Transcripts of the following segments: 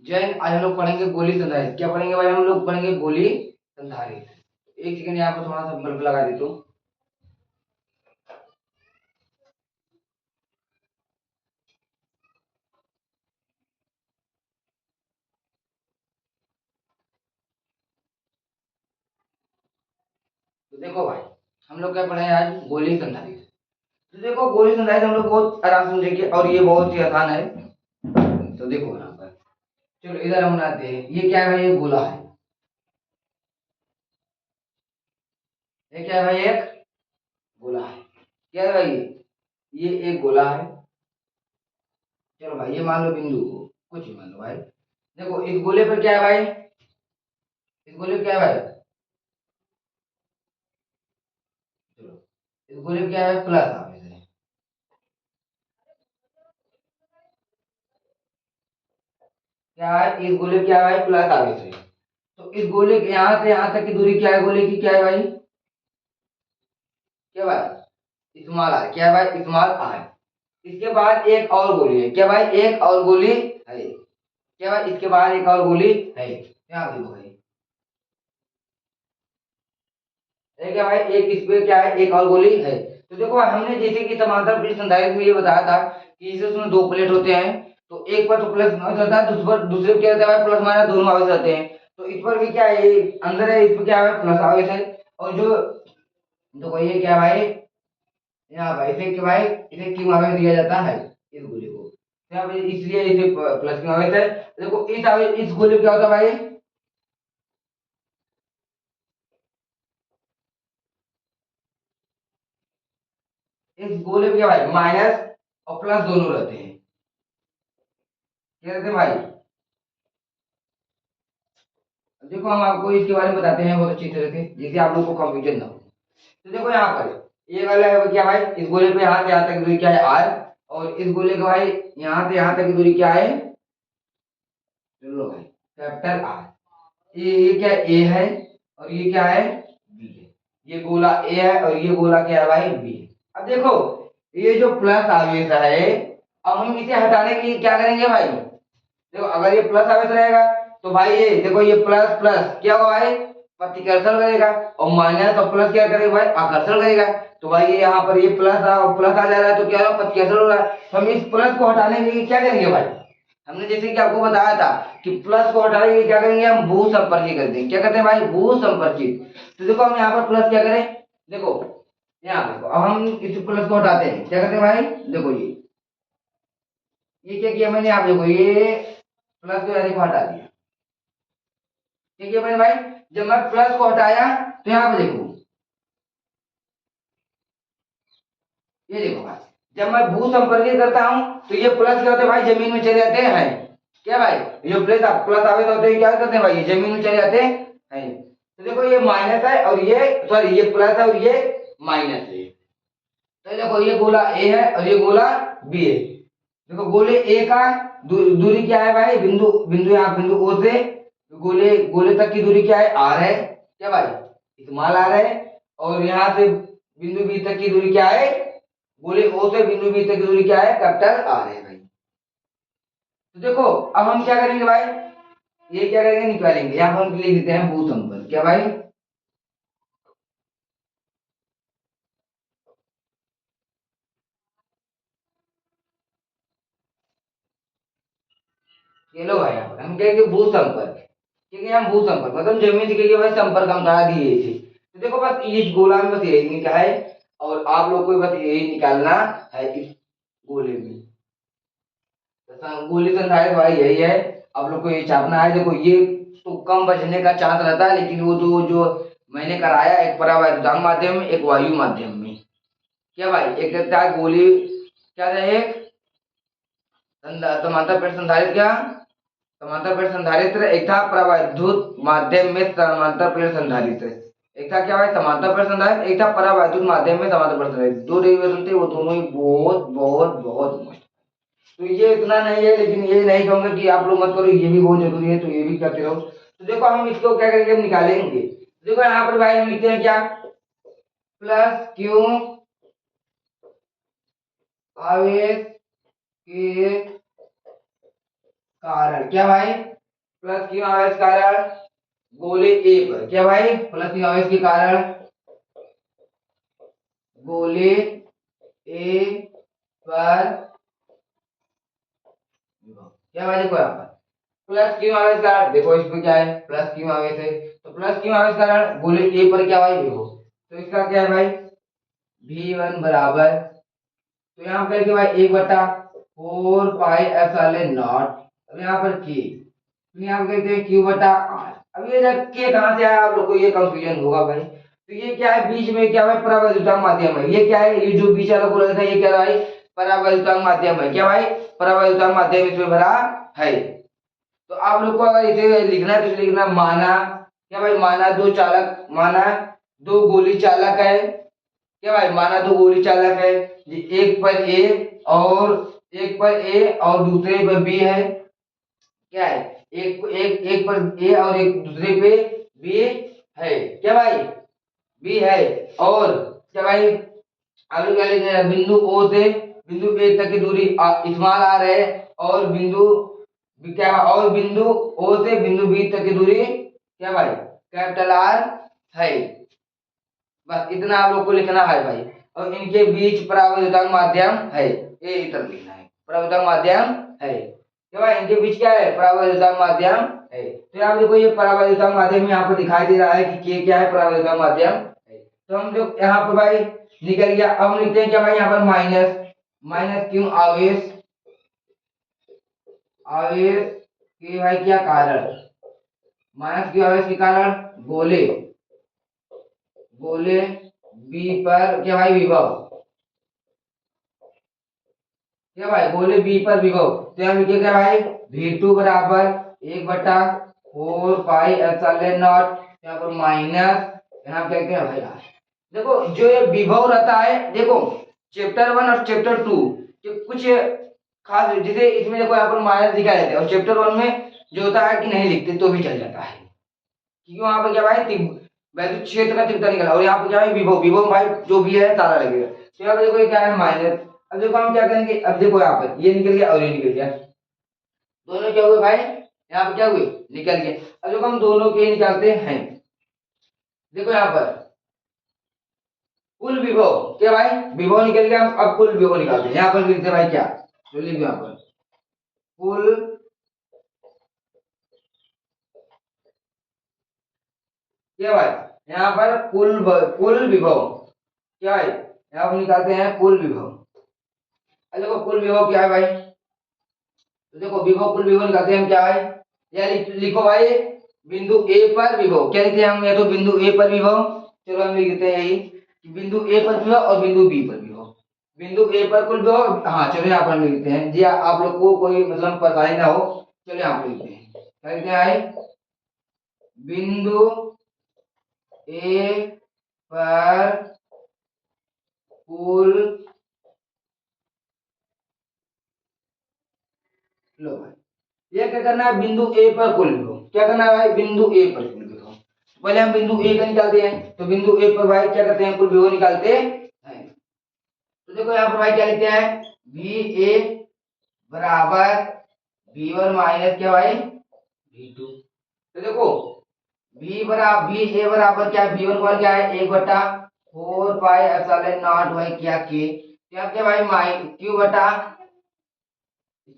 जैन आज हम लोग पढ़ेंगे गोली संधारित्र। क्या पढ़ेंगे भाई? हम लोग पढ़ेंगे गोली संधारित्र। एक सेकंड यहाँ पर थोड़ा सा बल्ब लगा देता हूँ। तो देखो भाई, हम लोग क्या पढ़े हैं आज? गोली संधारित्र। तो देखो गोली संधारित्र हम लोग बहुत आराम से समझेंगे और ये बहुत ही आसान है। तो देखो यहाँ पर, चलो इधर हम बनाते हैं। ये क्या है भाई? ये गोला है। ये क्या है भाई? एक गोला है। क्या है भाई? ये एक गोला है। चलो भाई ये मान लो बिंदु को, कुछ ही मान लो भाई। देखो इस गोले पर क्या है भाई? इस गोले पर क्या है भाई? चलो इस गोले पर क्या है? प्लस आवेश है। क्या है? इस गोले पर क्या है भाई? प्लस आवेश है। तो इस गोले के यहाँ से यहाँ तक की दूरी क्या है? गोले की क्या है भाई? क्या भाई? Small R. क्या है भाई? Small R. इसके बाद एक और गोली है। क्या भाई? एक और गोली है। क्या भाई? इसके बाद एक और गोली है। यहाँ देखो भाई, है क्या भाई? एक इस पे क्या है? एक और गोली है। तो देखो भाई, हमने जैसे कि समांतर प्लेट संधारित्र में ये बताया था कि इसे उसमें दो प्लेट होते हैं। तो एक पर तो प्लस माइनस रहता है, दूसरे पर क्या रहता है भाई? प्लस माइनस दोनों आवेश रहते हैं। तो इस पर भी क्या है? ये अंदर है, इस पर क्या है? प्लस आवेश है। और जो देखो ये क्या है भाई? यहाँ भाई इसे क्या भाई? इसे क्यों आवेश दिया जाता है? इस गोले को। तो यहाँ पे इसलिए इसे प्लस क्यों आवेश है। देखो इस आवेश, इस गोले में क्या होता है भाई? इस गोले में क्या भाई? माइनस और प्लस दोनों रहते हैं। क्या रहते हैं भाई? देखो हम आपको इसके बारे में बताते हैं बहुत अच्छी तरह से, जिससे आप लोग को कंफ्यूजन ना हो। तो देखो यहाँ पर ये वाला है क्या भाई? इस गोले पे यहाँ से यहाँ तक की दूरी क्या है? आर। और इस गोले का भाई यहाँ से यहाँ तक की दूरी क्या है? चलो भाई, कैपिटल आर। ये क्या ए है और ये क्या है? बी है। ये गोला ए है और ये गोला क्या है भाई? बी है। अब देखो ये जो प्लस आवेश है, अब हम इसे हटाने के लिए क्या करेंगे भाई? देखो अगर ये प्लस आवेश रहेगा तो भाई ये देखो, ये प्लस प्लस क्या होगा भाई? प्रतिकर्षण करेगा। और माइनस और प्लस क्या करेगा भाई? आकर्षण करेगा। तो भाई ये यहाँ पर ये प्लस और प्लस आ जा रहा है तो क्या होगा? प्रतिकर्षण हो रहा है। तो हम इस प्लस को हटाने के लिए क्या करेंगे भाई? हमने जैसे कि आपको बताया था कि प्लस को हटाने के लिए क्या करेंगे? हम भू संपर्कित करते हैं। क्या करते हैं भाई? भू संपर्कित। तो देखो हम यहाँ पर प्लस क्या करें? देखो यहाँ देखो, अब हम इस प्लस को हटाते हैं। क्या करते हैं भाई? देखो ये क्या किया मैंने? आप देखो ये प्लस को यानी को हटा दिया। ठीक है मैंने भाई, जब मैं प्लस को हटाया तो यहाँ पे देखो, ये देखो भाई, जब मैं भू संपर्कित करता हूँ तो ये प्लस क्या होते हैं भाई? जमीन में चले जाते हैं। क्या भाई? ये प्लस प्लस आवेश होते हैं, क्या करते हैं भाई? ये जमीन में चले जाते हैं। तो देखो ये माइनस है और ये सॉरी, ये प्लस है और ये माइनस है। तो देखो ये गोला ए है और ये गोला बी है। देखो गोले ए का दूरी क्या है भाई? बिंदु बिंदु यहाँ बिंदु ओ से गोले गोले तक की दूरी क्या है? आर है। क्या भाई? स्मॉल आर है। और यहाँ से बिंदु बी तक की दूरी क्या है? गोले ओ से बिंदु बी तक की दूरी क्या है? कैपिटल आर है भाई। तो देखो अब हम क्या करेंगे भाई? ये क्या करेंगे? निकालेंगे। यहाँ पर हम लिख देते हैं भू संपर्क। क्या भाई? ये लो भाई, यहाँ पर हम कहेंगे भू संपर्क। ठीक है, हम भू संपर्क मतलब जमीन से कहेंगे भाई संपर्क हम करा दिए इसे। तो देखो बस इस गोला में बस यही निकला है। और आप लोग को बस यही निकालना है इस गोले में। तो गोली संधारित्र भाई यही है। आप लोग को ये छापना है। देखो ये तो कम बचने का चांस रहता है, लेकिन वो जो जो मैंने कराया, एक परावैद्युतांक माध्यम में, एक वायु माध्यम में। क्या भाई? एक रहता है गोली, क्या रहे? समांतर प्लेट संधारित्र। क्या समांतर प्लेट संधारित्र? एक था परावैद्युत माध्यम में समांतर प्लेट संधारित्र। एक था क्या भाई? समांतर प्लेट संधारित्र। एक था परावैद्युत माध्यम में समांतर प्लेट संधारित्र। दो डेरिवेशन थे, वो दोनों ही बहुत बहुत बहुत मस्त। तो ये इतना नहीं है, लेकिन ये नहीं कहूंगा कि आप लोग मत करो, ये भी बहुत जरूरी है, तो ये भी करते रहो। तो देखो हम इसको क्या करेंगे? हम निकालेंगे। देखो यहाँ पर भाई हम लिखते हैं क्या? प्लस क्यू आवेश के कारण, क्या भाई, प्लस क्यों आवेश कारण गोले ए पर, क्या भाई, प्लस क्यों आवेश के कारण गोले ए पर, क्या भाई, देखो यहाँ पर प्लस क्यों आवेश कारण, देखो इसमें क्या है, प्लस क्यों आवेश है, तो प्लस क्यों आवेश कारण गोले ए पर क्या भाई विभव, तो इसका क्या है भाई V1 बराबर, तो यहाँ पर क्या भाई 1/4 पाई एप्सिलॉन नॉट, अब यहाँ पर के, तो यहाँ पर कहते हैं Q बटा R। अब ये जब के कहाँ से आया आप लोग को ये कंफ्यूजन होगा भाई, तो ये क्या है बीच में क्या है परावैद्युतांक माध्यम है, ये क्या है, ये जो बीच वाला गोला था ये क्या है भाई परावैद्युतांक माध्यम है, क्या भाई परावैद्युतांक माध्यम इसमें भरा है। तो आप लोग को अगर इसे लिखना है तो इसे लिखना माना, क्या भाई माना दो चालक, माना दो गोली चालक है, क्या भाई माना दो गोली चालक है, एक पर ए और दूसरे पर बी है, क्या है एक पर ए और एक दूसरे पे बी है, क्या भाई बी है, और क्या भाई आगे क्या लिखे हैं, बिंदु ओ से बिंदु ए तक की दूरी स्मॉल आर है, और बिंदु ओ से बिंदु बी तक की दूरी क्या भाई कैपिटल आर है। बस इतना आप लोग को लिखना है भाई, और इनके बीच परावैद्युतांक माध्यम है, ये इतना लिखना है परावैद्युतांक माध्यम है, क्या भाई इनके बीच क्या है परावैद्युतांक माध्यम है। तो यहाँ देखो ये परावैद्युतांक माध्यम यहाँ पर दिखाई दे रहा है कि के क्या है परावैद्युतांक माध्यम है, तो हम लोग यहाँ पर भाई निकल गया। अब हम लिखते हैं क्या भाई यहाँ पर माइनस, माइनस क्यों आवेश, आवेश के भाई क्या कारण, माइनस क्यों आवेश के कारण गोले, गोले बी पर क्या भाई विभव, क्या भाई गोले बी पर विभव, तो हम लिखे क्या भाई V2 बराबर 1/4 पाई एप्सिलॉन नॉट, यहाँ पर माइनस, यहाँ पे क्या भाई यार देखो जो ये विभव रहता है, देखो चैप्टर 1 और चैप्टर 2 जो कुछ खास जैसे इसमें देखो यहाँ पर माइनस दिखाई देता है, और चैप्टर 1 में जो होता है कि नहीं लिखते तो भी चल जाता है, क्योंकि वहां पर क्या भाई वैद्युत क्षेत्र का तीव्रता निकला, और यहाँ पर क्या है विभव, विभव भाई जो भी है तारा लगेगा, तो यहाँ पर देखो ये क्या है माइनस। अब देखो हम क्या करेंगे, अब देखो यहाँ पर ये निकल गया और ये निकल गया, दोनों क्या हुए भाई यहाँ पर क्या हुए निकल गए। अब देखो हम दोनों के निकालते हैं, देखो यहाँ पर कुल विभव, क्या भाई विभव निकल गया, हम अब कुल विभव निकालते हैं, यहाँ पर लिखते हैं भाई क्या, तो लिखो यहाँ पर कुल, क्या भाई यहाँ पर कुल विभव, क्या है यहाँ पर निकालते हैं कुल विभव। अब देखो कुल विभव क्या है भाई, तो देखो विभव कुल विभव निकालते हैं हम, क्या है या लिखो भाई बिंदु ए पर विभव, क्या लिखते हैं हम, या तो बिंदु ए पर विभव, चलो हम लिखते हैं यही कि बिंदु ए पर विभव और बिंदु बी पर विभव, बिंदु ए पर कुल विभव, हाँ चलो यहाँ पर हम लिखते हैं जी, आप लोग को कोई मतलब परेशानी ना हो, चलो यहाँ पर लिखते हैं, क्या लिखते हैं भाई बिंदु ए पर कुल, लो भाई ये क्या करना है बिंदु ए पर कुल विभव, क्या करना है भाई बिंदु ए पर कुल विभव, पहले हम बिंदु ए का निकालते हैं, तो बिंदु ए पर भाई क्या करते हैं कुल विभव निकालते हैं, तो देखो यहाँ पर भाई क्या लिखते हैं वी ए बराबर V1 माइनस क्या भाई V2, तो देखो वी ए बराबर क्या है V1 बराबर क्या है 1/4 पाई एप्सिलॉन नॉट भाई क्या के, क्या क्या भाई क्यू बटा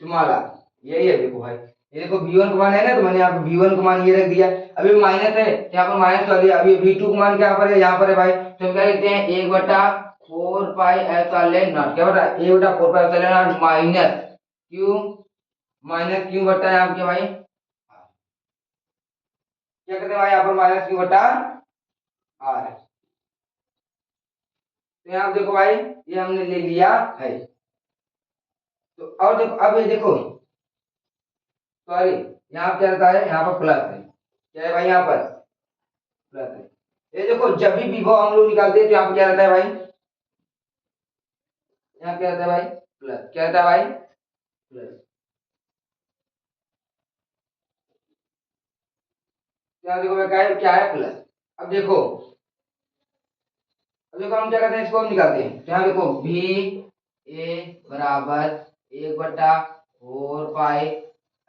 तुम्हारा यही है, देखो भाई ये देखो V1 का मान है ना, तो मैंने यहाँ पे V1 का मान ये रख दिया, अभी माइनस है तो यहाँ पर माइनस कर दिया, अभी V2 का मान क्या पर है यहाँ पर है भाई, तो हम क्या लिखते हैं 1/4 पाई एप्सिलॉन नॉट, क्या बता 1/4 pi epsilon not minus Q बटा यहाँ पे भाई क्या कहते हैं भाई यहाँ पर माइनस क्यू बटा आर, तो यहाँ देखो भाई ये हमने ले लिया है, तो और देखो अब ये देखो सॉरी यहाँ क्या रहता है, यहाँ पर प्लस है, क्या है भाई यहाँ पर प्लस है, ये देखो जब भी विभव हम लोग निकालते हैं तो यहाँ पे क्या रहता है भाई, यहाँ क्या रहता है भाई प्लस, क्या रहता है भाई प्लस, यहाँ देखो क्या है प्लस। अब देखो, अब देखो हम क्या करते हैं इसको हम निकालते हैं, तो यहाँ देखो V A बराबर 1/4 पाई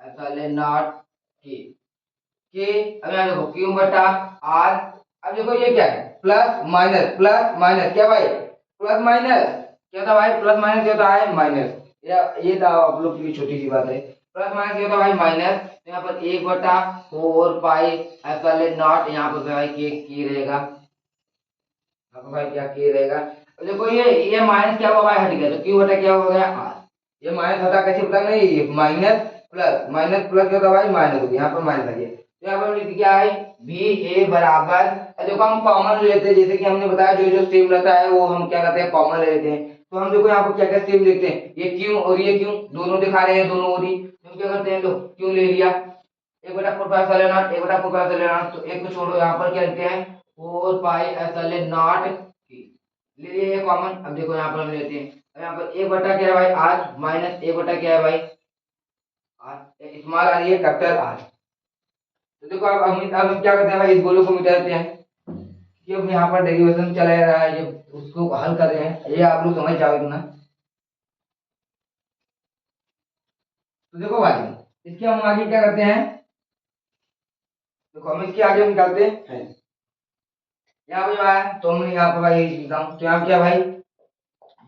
एप्सिलॉन नॉट के के। अब यहाँ देखो क्यू बटा आर। अब देखो ये क्या है, प्लस माइनस क्या भाई, प्लस माइनस क्या था भाई, प्लस माइनस क्या होता है माइनस, या ये था आप लोग की छोटी सी बात है, प्लस माइनस क्या होता है भाई माइनस। तो यहाँ पर एक बटा फोर पाई एप्सिलॉन नॉट, यहाँ पर भाई के की रहेगा, यहाँ पर भाई क्या के रहेगा। अब देखो ये माइनस क्या हुआ भाई हट गया, तो क्यू बटा क्या हो गया आर। ये माइनस हटा कैसे पता नहीं, माइनस प्लस क्या होता है भाई माइनस हो गया, यहाँ पर माइनस आ गया। तो यहाँ पर लिखते क्या है बी ए बराबर, देखो हम कॉमन लेते हैं, जैसे कि हमने बताया जो जो सेम रहता है वो हम क्या करते हैं कॉमन ले लेते हैं। तो हम देखो यहाँ पर क्या क्या सेम देखते हैं, ये क्यों और ये क्यों दोनों दिखा रहे हैं, दोनों और ही तो हम क्या करते हैं, लो क्यों ले लिया, एक बटा फोर पाई एप्सिलॉन नॉट, एक बटा फोर पाई एप्सिलॉन नॉट, तो एक को छोड़ो, यहाँ पर क्या लिखते हैं फोर पाई एप्सिलॉन नॉट ले लिए कॉमन। अब देखो यहाँ पर हम लेते हैं, अब यहाँ पर एक बटा क्या है भाई आर माइनस एक बटा क्या है भाई आर, स्मॉल आर ये कैपिटल आर। तो देखो अब हम क्या करते हैं भाई, इस गोले को मिटा देते हैं, कि अब यहाँ पर डेरिवेशन चला रहा है, ये उसको हल कर रहे हैं, ये आप लोग समझ जाओ इतना। तो देखो भाई इसके हम आगे क्या करते हैं, देखो हम इसके आगे निकालते हैं, यहाँ पे जो है तो हमने यहाँ पर भाई यही लिखता हूँ, तो यहाँ क्या भाई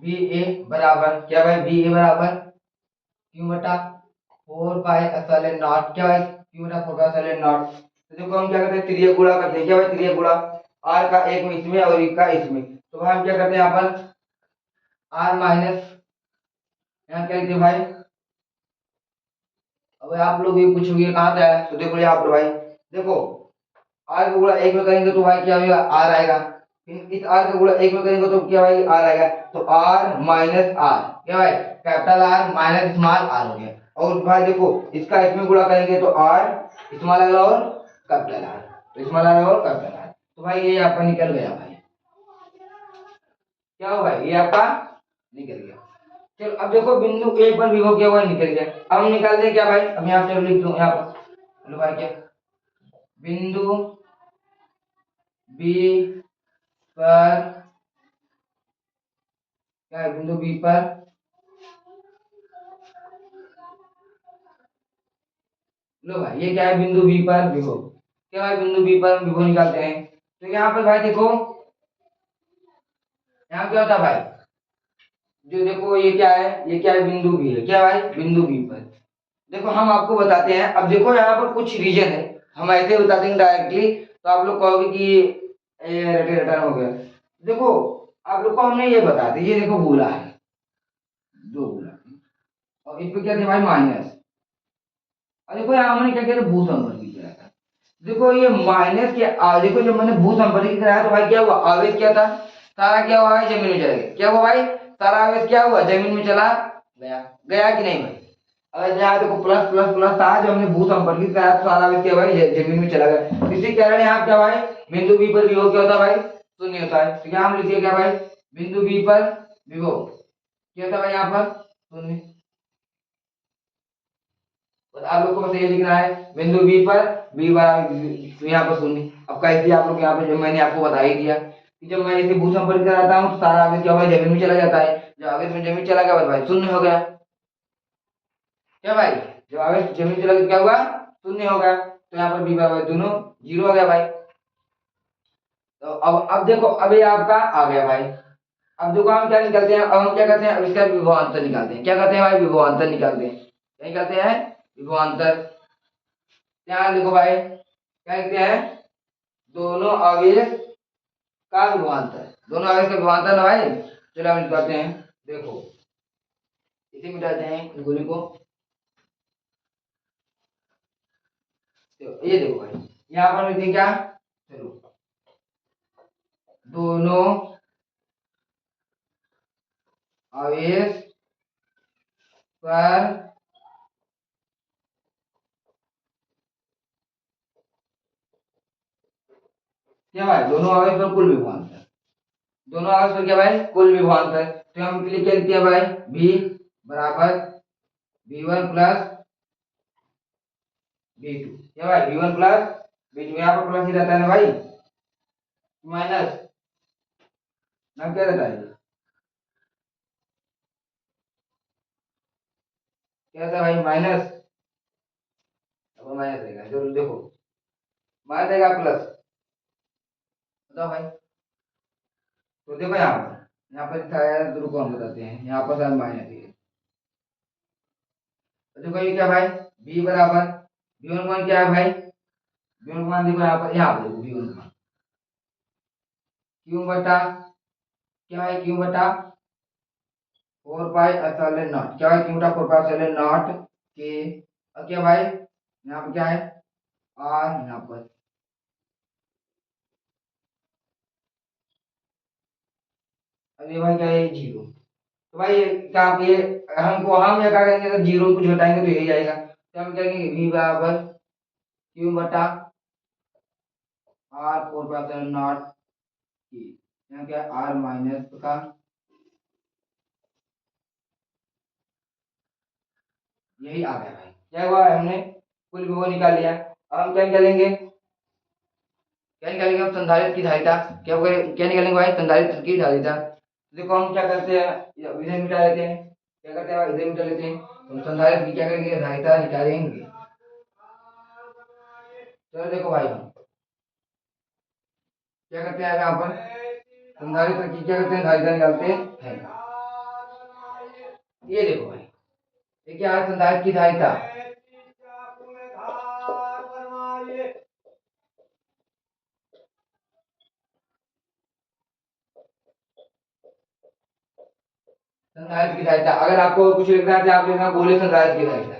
बी ए बराबर क्या भाई, बी ए बराबर क्यू बटा फोर पाई एप्सिलॉन नॉट क्या भाई, क्यू बटा फोर पाई एप्सिलॉन नॉट। तो देखो हम क्या करते हैं त्रिज्या गुणा करते हैं, क्या भाई त्रिज्या गुणा, आर का एक में इसमें और एक का इसमें, तो भाई हम क्या करते हैं यहाँ पर आर माइनस, यहाँ क्या लिखते हैं भाई, अब आप लोग ये पूछोगे कहाँ से आया, तो देखो यहाँ पर भाई देखो आर का गुणा एक में करेंगे तो भाई क्या होगा आर आएगा, फिर इस आर का गुणा एक में करेंगे तो क्या भाई आर आएगा, तो आर माइनस आर क्या भाई capital R minus small R हो गया। और भाई देखो इसका इसमें गुणा करेंगे तो आर स्मॉल आर और कैपिटल आर, तो स्मॉल आर और कैपिटल आर, तो भाई ये आपका निकल गया भाई, क्या हो भाई ये आपका निकल गया। चलो अब देखो बिंदु ए पर विभव क्या हुआ निकल गया, अब हम निकाल दें क्या भाई, अब यहाँ चलो लिख दो यहाँ पर, चलो भाई क्या बिंदु बी पर, क्या है बिंदु बी पर, लो भाई ये क्या है बिंदु बी पर विभव, क्या भाई बिंदु बी पर विभव निकालते हैं। तो यहाँ पर भाई देखो यहाँ क्या होता है भाई, जो देखो ये क्या है, ये क्या है बिंदु बी है, क्या भाई बिंदु बी पर। देखो हम आपको बताते हैं, अब देखो यहाँ पर कुछ रीजन है, हम ऐसे बता देंगे डायरेक्टली तो आप लोग कहोगे कि ये रटे रटन हो गया। देखो आप लोग को हमने ये बता दिया, ये देखो बोला है दो बोला, और इस पे क्या थे भाई माइनस, और देखो यहाँ हमने क्या किया था भू संपर्कित किया था। देखो ये माइनस के देखो जब मैंने भू संपर्कित कराया तो भाई क्या हुआ आवेश क्या था, सारा क्या हुआ है जमीन में चला गया, क्या हुआ भाई सारा आवेश क्या हुआ जमीन में चला गया, गया कि नहीं भाई। अगर यहाँ देखो प्लस प्लस प्लस था, जब हमने भू संपर्कित कराया तो सारा आवेश क्या भाई जमीन में चला गया, इसी कारण यहाँ क्या भाई बिंदु बी पर विभव क्या होता है भाई शून्य होता है। तो क्या हम लिखिए क्या भाई बिंदु बी पर विभव क्या होता है भाई यहाँ पर शून्य। बस आप लोग को बस ये लिखना है बिंदु बी पर बी बराबर यहाँ पर शून्य। अब कैसे आप लोग यहाँ पर जो मैंने आपको बता ही दिया कि जब मैं इसे भू संपर्क कराता हूँ तो सारा आवेश क्या होगा जमीन में चला जाता है, जब आवेश में जमीन चला गया बस भाई शून्य हो गया, क्या भाई जब आवेश जमीन चला गया क्या हुआ शून्य हो गया, तो यहाँ पर बी बराबर दोनों जीरो हो गया भाई। तो अब देखो अब ये आपका आ गया भाई। अब देखो हम क्या निकालते हैं, अब हम क्या करते हैं अब इसका विभवांतर निकालते हैं, क्या करते हैं भाई विभवांतर निकालते हैं, क्या निकालते हैं विभवांतर। ध्यान देखो भाई क्या कहते हैं दोनों आवेश का विभवांतर, दोनों आवेश का विभवांतर ना भाई। चलो हम निकालते हैं, देखो इसे मिटाते हैं इस गोली को, तो ये देखो भाई यहाँ पर लिखते हैं क्या, चलो दोनों आवेश पर क्या भाई दोनों आवेश पर कुल विभवांतर, दोनों आवेश पर क्या भाई कुल विभवांतर। तो हम लिख के लिखते हैं भाई v बराबर v1 प्लस v2, क्या भाई v1 प्लस v2, यहाँ पर प्लस ही रहता है ना भाई माइनस ना क्या रहता है, क्या रहता है भाई माइनस। और माइनस रहेगा। जो देखो माइनस रहेगा प्लस, बताओ भाई। तो देखो यहाँ पर दिखाया है, तो रुको हम बताते हैं। यहाँ पर शायद माइनस है, तो देखो ये क्या भाई, बी बराबर बी वन मान क्या है भाई, बी वन मान देखो यहाँ पर देखो बी वन मान क्यू बटा क्या है, क्यू बटा 4 पाई एप्सिलॉन नॉट, क्या है क्यू बटा 4 पाई एप्सिलॉन नॉट के, और क्या भाई यहाँ पर क्या है आर, यहाँ पर अब ये भाई क्या है जीरो। तो भाई क्या आप ये हमको हम ये क्या करेंगे, अगर जीरो कुछ घटाएंगे तो यही आएगा। तो हम क्या कहेंगे v बराबर क्यू बटा आर 4 पाई एप्सिलॉन नॉट की, यहाँ क्या आर माइनस का, यही आ गया भाई। क्या हुआ, हमने कुल वो निकाल लिया। अब हम क्या निकालेंगे, क्या निकालेंगे हम संधारित्र की धारिता। क्या निकालेंगे भाई, संधारित्र की धारिता। देखो हम क्या करते हैं, इधर मिटा लेते हैं, क्या करते हैं भाई इधर मिटा लेते हैं। तो हम संधारित्र की क्या करेंगे, धारिता निकालेंगे। चलो देखो भाई हम क्या करते हैं, यहाँ पर संधारित्र की क्या करते हैं, धारिता निकालते हैं। ये देखो भाई, ये क्या है संधारित्र की धारिता, संधारित्र की धारिता। अगर आपको कुछ लिखना है तो आप लिखना गोलीय संधारित्र की धारिता।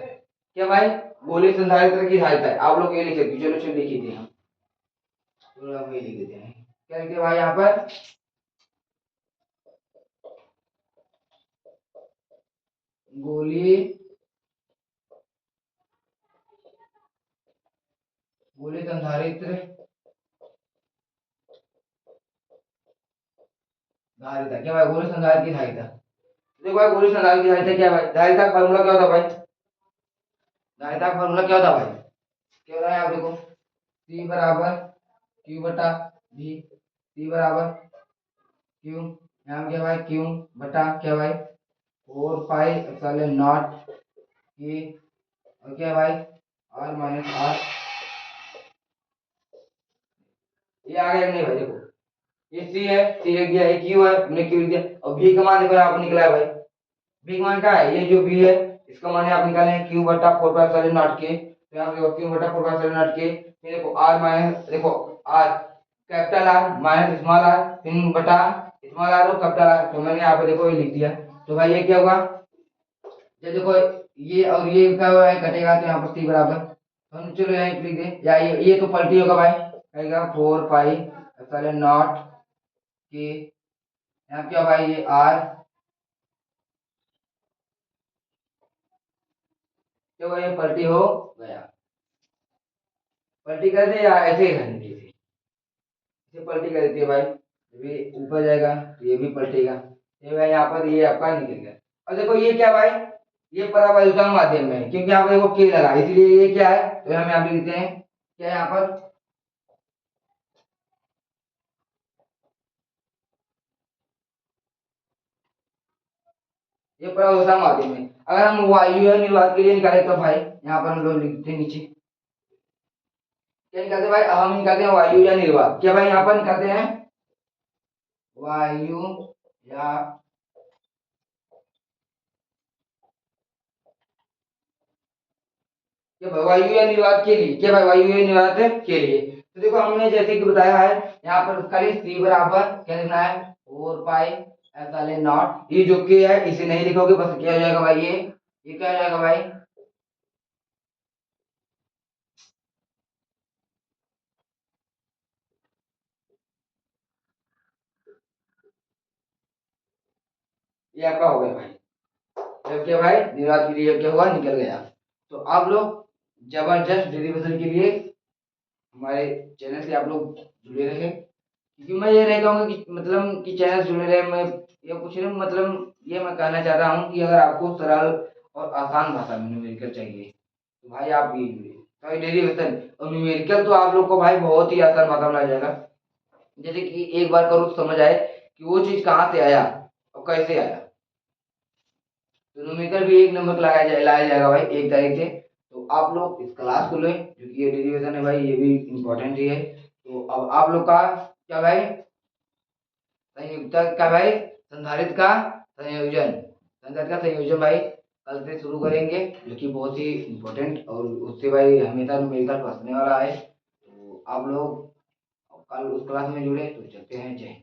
क्या भाई, गोलीय संधारित्र की धारिता है, आप लोग ये लिख सकते, चलो चलो लिख ही दें हम, तो हम ये लिख देते हैं। क्या लिखते हैं भाई यहाँ पर, गोलीय गोलीय संधारित्र धारिता। क्या भाई, गोलीय संधारित्र की धारिता। देखो भाई गोलीय संधारित्र की धारिता क्या है भाई, धारिता का फार्मूला क्या होता है भाई, धारिता का फार्मूला क्या होता है भाई, क्या होता है आप देखो, C बराबर Q बटा V, C बराबर Q, यहाँ क्या भाई Q बटा क्या भाई 4 पाई एप्सिलॉन नॉट के, और क्या भाई R माइनस R। ये आ गया कि नहीं भाई, देखो ये C है, C लिख दिया, ये Q है, हमने Q लिख दिया, और V का मान देखो यहाँ पर निकला है भाई। V का मान क्या है, ये जो V है इसका मान है आप निकाले हैं Q बटा 4 पाई एप्सिलॉन नॉट के, तो यहाँ पे देखो Q बटा 4 पाई एप्सिलॉन नॉट के, फिर देखो R माइनस देखो R capital R minus small r, फिर बटा स्मॉल r और कैपिटल R, तो मैंने यहाँ पे देखो ये लिख दिया। तो भाई ये क्या होगा, ये देखो ये और ये क्या हुआ है कटेगा, तो यहाँ पर C बराबर, तो हम चलो यहाँ लिख दे, या ये तो पलटी होगा भाई, आएगा 4 पाई एप्सिलॉन नॉट के, यहाँ क्या भाई ये R, तो ये पलटी हो गया। पलटी कर दे या ऐसे ही रहने दे, इसे पलटी कर देती है भाई, ये ऊपर जाएगा तो ये भी पलटेगा, ये भाई यहाँ पर ये आपका निकल गया। और देखो ये क्या भाई, ये परावैद्युतांक माध्यम में है, क्योंकि यहाँ पर देखो के लगा, इसलिए ये क्या है, तो हम यहाँ पे लिखते हैं क्या यहाँ पर, ये परावैद्युतांक माध्यम में। अगर हम वायु या निर्वात के लिए निकाले तो भाई यहाँ पर हम लोग लिखते हैं नीचे, क्या निकालते हैं भाई, हम निकालते हैं वायु या निर्वात। क्या भाई यहाँ पर निकालते हैं वायु या क्या भाई, वायु या निर्वात के लिए, क्या भाई वायु या निर्वात के लिए। तो देखो हमने जैसे कि बताया है यहाँ पर खाली C बराबर क्या लिखना है 4 पाई एप्सिलॉन नॉट, ये जो के है इसे नहीं लिखोगे, बस क्या हो जाएगा भाई, ये क्या हो जाएगा भाई, ये आपका हो गया भाई। जब क्या भाई निर्वात के लिए क्या हुआ, निकल गया। तो आप लोग जबरदस्त डेरिवेशन के लिए हमारे चैनल से आप लोग जुड़े रहे, क्योंकि मैं ये नहीं कहूँगा कि मतलब कि चैनल जुड़े रहे, मैं ये कुछ नहीं, मतलब ये मैं कहना चाहता हूँ कि अगर आपको सरल और आसान भाषा में न्यूमेरिकल चाहिए तो भाई आप ये जुड़िए, तो डेरिवेशन और न्यूमेरिकल तो आप लोग को भाई बहुत ही आसान भाषा में आ जाएगा। जैसे कि एक बार करो तो समझ आए कि वो चीज़ कहाँ से आया और कैसे आया, तो न्यूमेरिकल भी एक नंबर लाया जाएगा भाई 1 तारीख से। तो तो आप लोग इस क्लास को लें, जो कि ये डेरिवेशन है भाई, ये भी इम्पोर्टेंट ही है। तो अब आप लोग का क्या भाई, संयुक्तक का भाई, संधारित्र का संयोजन, संधारित्र का संयोजन भाई कल से शुरू करेंगे, जो कि बहुत ही इम्पोर्टेंट और उससे भाई हमेशा न्यूमेरिकल फंसने वाला है। तो आप लोग कल उस क्लास में जुड़े, तो चलते हैं, जय हिंद।